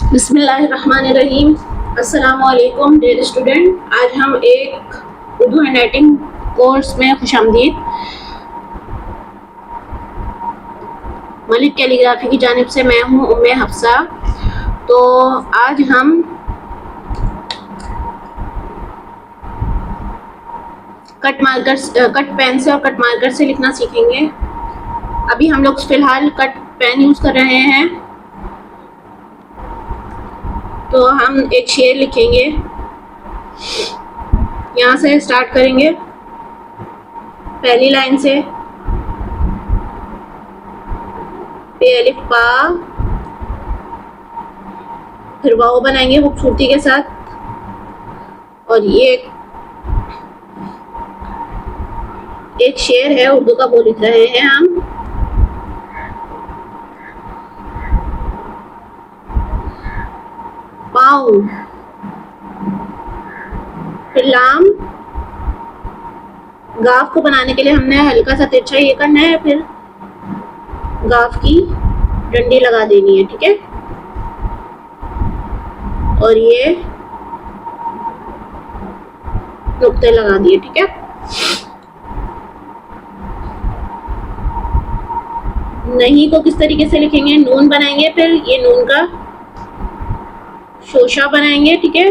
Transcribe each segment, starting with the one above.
बिस्मिल्लाहिर्रहमानिर्रहीम। अस्सलामुअलैकुम dear student. आज हम एक उर्दू हैंडराइटिंग कोर्स में खुशामदीद। मलिक कैलीग्राफी की जानिब से मैं हूँ उम्मे हफ्सा। तो आज हम कट पेन से और कट मार्कर से लिखना सीखेंगे। अभी हम लोग फ़िलहाल कट पेन यूज़ कर रहे हैं। तो हम एक शेर लिखेंगे, यहाँ से स्टार्ट करेंगे पहली लाइन से। पे अलिफ पा, फिर वाव बनाएंगे खूबसूरती के साथ। और ये एक शेर है उर्दू का, वो लिख रहे हैं हम। पाँव, फिर लाम। गाफ को बनाने के लिए हमने हल्का सा तिरछा ये करना है, फिर गाफ की डंडी लगा देनी है, ठीक है। और ये नुक्ते लगा दिए, ठीक है। नहीं को किस तरीके से लिखेंगे, नून बनाएंगे, फिर ये नून का शोशा बनाएंगे, ठीक है।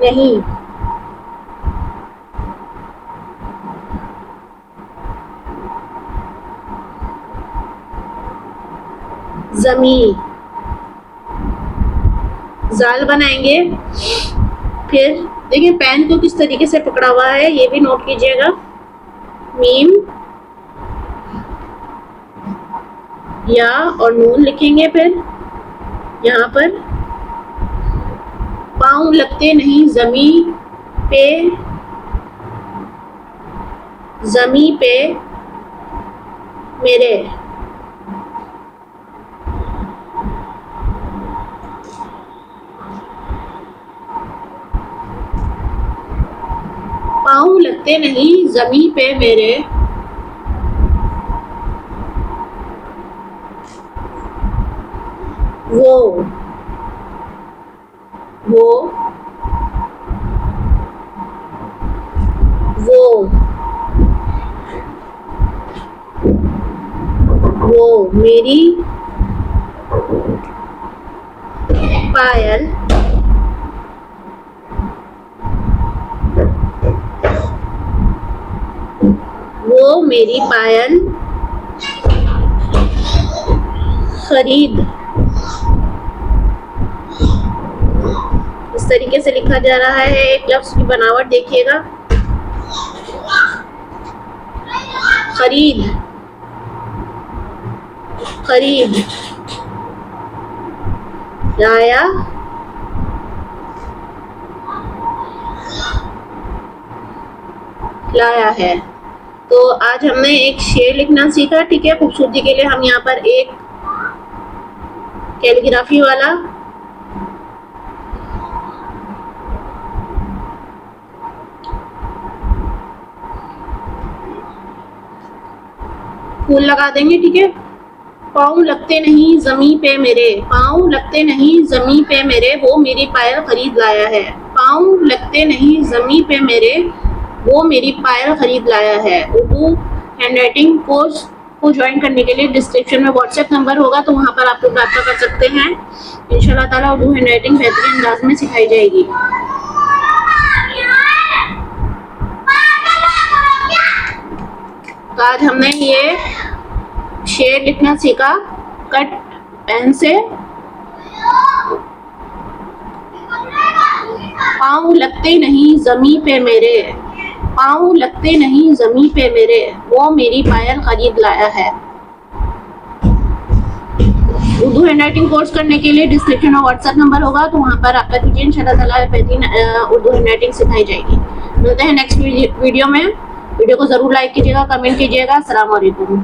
नहीं, जमी, जाल बनाएंगे। फिर देखिए पेन को किस तरीके से पकड़ा हुआ है, ये भी नोट कीजिएगा। मीम, या और नून लिखेंगे। फिर यहाँ पर पाँव लगते नहीं जमी पे मेरे। पाँव लगते नहीं जमी पे मेरे। वो मेरी पायल मेरी पायल खरीद। इस तरीके से लिखा जा रहा है। एक लफ्ज की बनावट देखिएगा, खरीद, लाया है। तो आज हमने एक शेर लिखना सीखा, ठीक है। खूबसूरती के लिए हम यहाँ पर एक कैलीग्राफी वाला फूल लगा देंगे, ठीक है। पाँव लगते नहीं जमी पे मेरे, पाँव लगते नहीं जमी पे मेरे, वो मेरी पायल खरीद लाया है। पाँव लगते नहीं जमी पे मेरे, वो मेरी पायल खरीद लाया है। उर्दू हैंडराइटिंग कोर्स को ज्वाइन करने के लिए डिस्क्रिप्शन में व्हाट्सएप नंबर होगा, तो वहाँ पर आप लोग रब्ता कर सकते हैं। इंशाल्लाह ताला उर्दू हैंडराइटिंग बेहतरीन अंदाज में सिखाई जाएगी। तो आज हमने ये शेर लिखना सीखा कट पेन से। पाँव लगते नहीं जमी पे मेरे, पाँव लगते नहीं जमी पे मेरे, वो मेरी पायल खरीद लाया है। उर्दू हैंडराइटिंग कोर्स करने के लिए डिस्क्रिप्शन में व्हाट्सएप नंबर होगा, तो वहाँ पर रब्ता कीजिए। इंशाल्लाह ताला बेहतरीन उर्दू हैंडराइटिंग सिखाई जाएगी। मिलते हैं नेक्स्ट वीडियो में। वीडियो को ज़रूर लाइक कीजिएगा, कमेंट कीजिएगा। अस्सलाम वालेकुम।